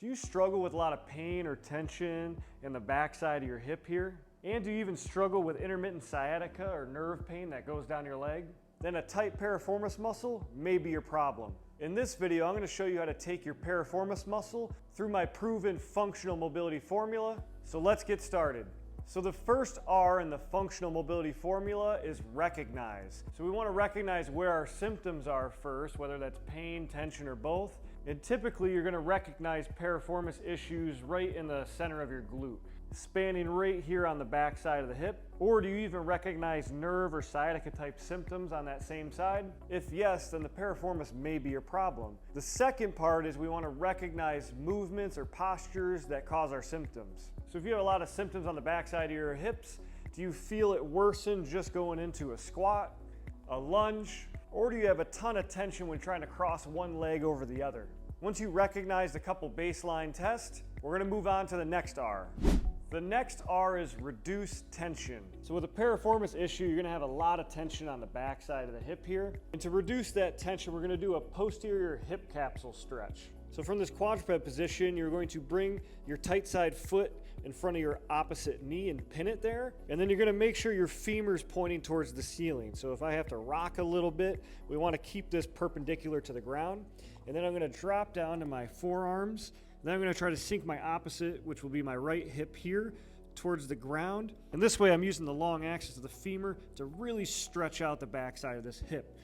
you struggle with a lot of pain or tension in the backside of your hip here? And do you even struggle with intermittent sciatica or nerve pain that goes down your leg? Then a tight piriformis muscle may be your problem. In this video, I'm going to show you how to take your piriformis muscle through my proven functional mobility formula. So let's get started. So the first R in the functional mobility formula is recognize. So we want to recognize where our symptoms are first, whether that's pain, tension, or both. And typically you're going to recognize piriformis issues right in the center of your glute, spanning right here on the back side of the hip. Or do you even recognize nerve or sciatica type symptoms on that same side? If yes, then the piriformis may be your problem. The second part is we want to recognize movements or postures that cause our symptoms. So if you have a lot of symptoms on the backside of your hips, do you feel it worsen just going into a squat, a lunge, or do you have a ton of tension when trying to cross one leg over the other? Once you recognize a couple baseline tests, we're going to move on to the next R. The next R is reduce tension. So with a piriformis issue, you're going to have a lot of tension on the back side of the hip here. And to reduce that tension, we're going to do a posterior hip capsule stretch. So from this quadruped position, you're going to bring your tight side foot in front of your opposite knee and pin it there. And then you're going to make sure your femur's pointing towards the ceiling. So if I have to rock a little bit, we want to keep this perpendicular to the ground. And then I'm going to drop down to my forearms. Then I'm going to try to sink my opposite, which will be my right hip here, towards the ground. And this way I'm using the long axis of the femur to really stretch out the backside of this hip.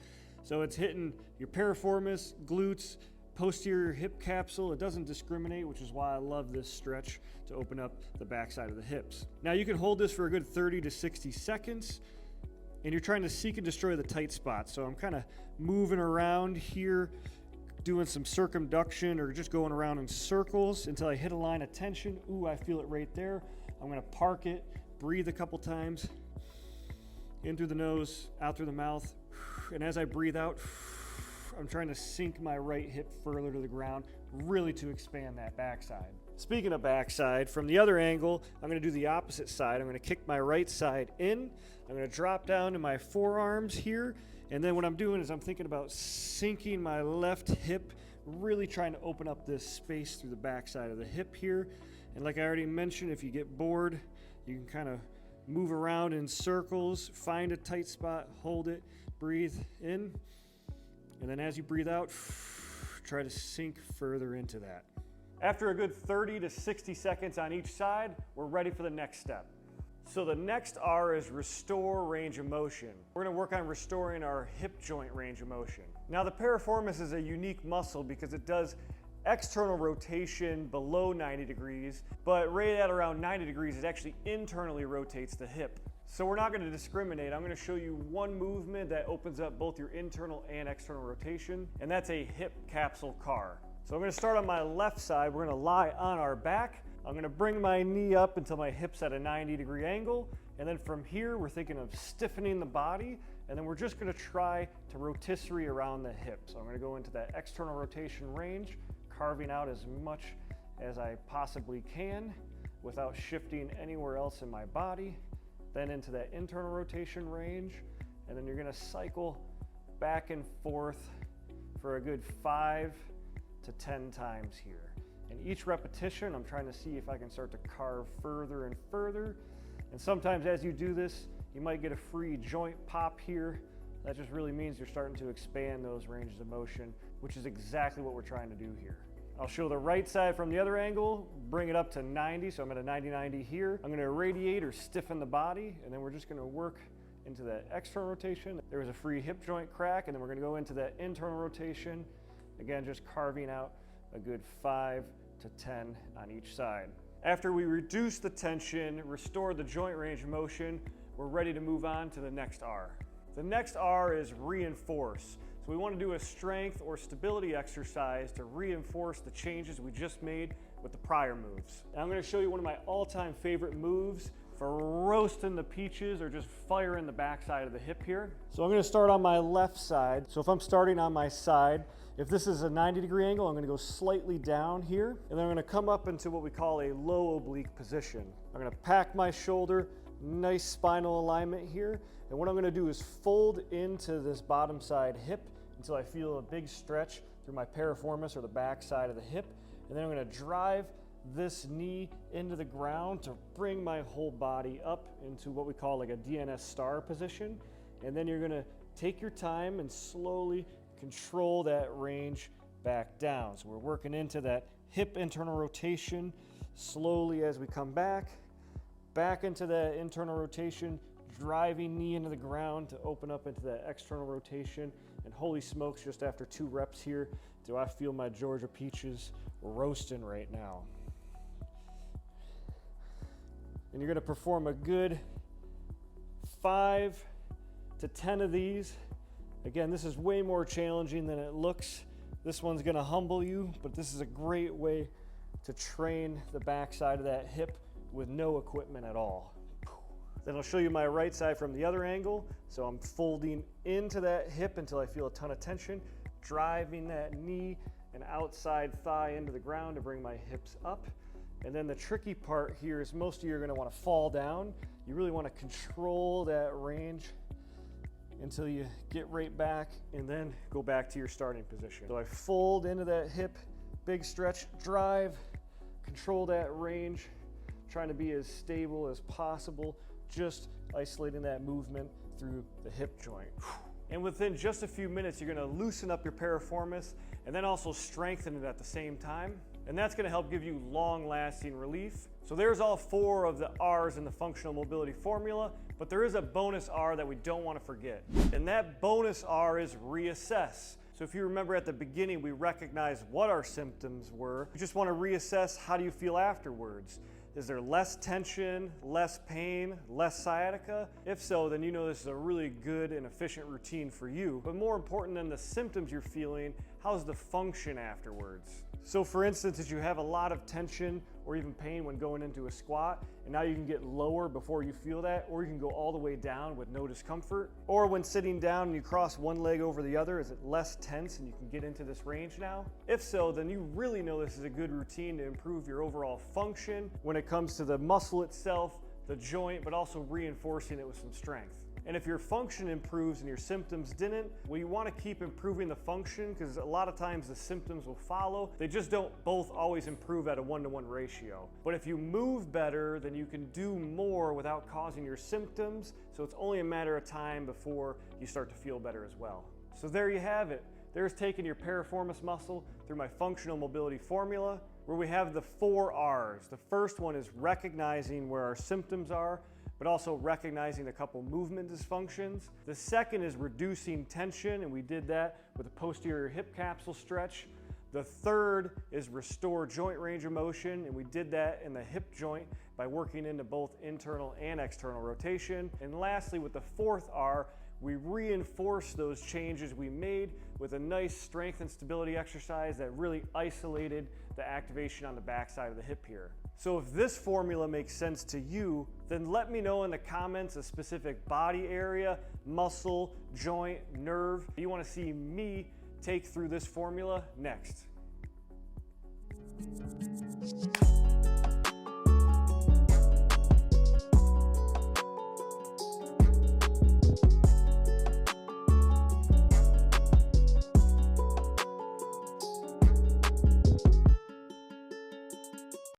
So it's hitting your piriformis, glutes, posterior hip capsule. It doesn't discriminate, which is why I love this stretch to open up the backside of the hips. Now you can hold this for a good 30 to 60 seconds, and you're trying to seek and destroy the tight spots. So I'm kind of moving around here, doing some circumduction or just going around in circles until I hit a line of tension. Ooh, I feel it right there. I'm gonna park it, breathe a couple times, in through the nose, out through the mouth. And as I breathe out, I'm trying to sink my right hip further to the ground, really to expand that backside. Speaking of backside, from the other angle, I'm going to do the opposite side. I'm going to kick my right side in. I'm going to drop down to my forearms here. And then what I'm doing is I'm thinking about sinking my left hip, really trying to open up this space through the backside of the hip here. And like I already mentioned, if you get bored, you can kind of move around in circles, find a tight spot, hold it, breathe in. And then as you breathe out, try to sink further into that. After a good 30 to 60 seconds on each side, we're ready for the next step. So the next R is restore range of motion. We're going to work on restoring our hip joint range of motion. Now the piriformis is a unique muscle because it does external rotation below 90 degrees, but right at around 90 degrees, it actually internally rotates the hip. So we're not going to discriminate. I'm going to show you one movement that opens up both your internal and external rotation, and that's a hip capsule car. So I'm going to start on my left side. We're going to lie on our back. I'm going to bring my knee up until my hip's at a 90-degree angle, and then from here we're thinking of stiffening the body, and then we're just going to try to rotisserie around the hip. So I'm going to go into that external rotation range, carving out as much as I possibly can without shifting anywhere else in my body. Then into that internal rotation range, and then you're going to cycle back and forth for a good 5 to 10 times here. And each repetition, I'm trying to see if I can start to carve further and further. And sometimes as you do this, you might get a free joint pop here. That just really means you're starting to expand those ranges of motion, which is exactly what we're trying to do here. I'll show the right side from the other angle, bring it up to 90, so I'm at a 90-90 here. I'm going to irradiate or stiffen the body, and then we're just going to work into that external rotation. There was a free hip joint crack, and then we're going to go into that internal rotation. Again, just carving out a good 5 to 10 on each side. After we reduce the tension, restore the joint range of motion, we're ready to move on to the next R. The next R is reinforce. So we want to do a strength or stability exercise to reinforce the changes we just made with the prior moves. And I'm going to show you one of my all-time favorite moves for roasting the peaches or just firing the backside of the hip here. So I'm going to start on my left side. So if I'm starting on my side, if this is a 90-degree angle, I'm going to go slightly down here, and then I'm going to come up into what we call a low oblique position. I'm going to pack my shoulder, nice spinal alignment here, and what I'm going to do is fold into this bottom side hip until I feel a big stretch through my piriformis or the back side of the hip, And then I'm going to drive this knee into the ground to bring my whole body up into what we call like a DNS star position. And then you're going to take your time and slowly control that range back down. So we're working into that hip internal rotation slowly as we come back into that internal rotation, driving knee into the ground to open up into that external rotation. And holy smokes, just after 2 reps here, do I feel my Georgia peaches roasting right now. And you're going to perform a good 5 to 10 of these. Again, this is way more challenging than it looks. This one's going to humble you, but this is a great way to train the backside of that hip with no equipment at all. Then I'll show you my right side from the other angle. So I'm folding into that hip until I feel a ton of tension, driving that knee and outside thigh into the ground to bring my hips up. And then the tricky part here is most of you are going to want to fall down. You really want to control that range until you get right back and then go back to your starting position. So I fold into that hip, big stretch, drive, control that range, trying to be as stable as possible, just isolating that movement through the hip joint. And within just a few minutes, you're going to loosen up your piriformis and then also strengthen it at the same time. And that's going to help give you long-lasting relief. So there's all 4 of the R's in the functional mobility formula, but there is a bonus R that we don't want to forget. And that bonus R is reassess. So if you remember at the beginning, we recognized what our symptoms were. You just want to reassess, how do you feel afterwards? Is there less tension, less pain, less sciatica? If so, then you know this is a really good and efficient routine for you. But more important than the symptoms you're feeling, how's the function afterwards? So for instance, if you have a lot of tension or even pain when going into a squat, and now you can get lower before you feel that, or you can go all the way down with no discomfort. Or when sitting down and you cross one leg over the other, is it less tense and you can get into this range now? If so, then you really know this is a good routine to improve your overall function when it comes to the muscle itself, the joint, but also reinforcing it with some strength. And if your function improves and your symptoms didn't, well, you want to keep improving the function, because a lot of times the symptoms will follow. They just don't both always improve at a 1-to-1 ratio. But if you move better, then you can do more without causing your symptoms. So it's only a matter of time before you start to feel better as well. So there you have it. There's taking your piriformis muscle through my functional mobility formula, where we have the 4 R's. The first one is recognizing where our symptoms are, but also recognizing a couple movement dysfunctions. The second is reducing tension, and we did that with a posterior hip capsule stretch. The third is restore joint range of motion, and we did that in the hip joint by working into both internal and external rotation. And lastly, with the 4th R, we reinforce those changes we made with a nice strength and stability exercise that really isolated the activation on the backside of the hip here. So if this formula makes sense to you, then let me know in the comments a specific body area, muscle, joint, nerve you want to see me take through this formula next.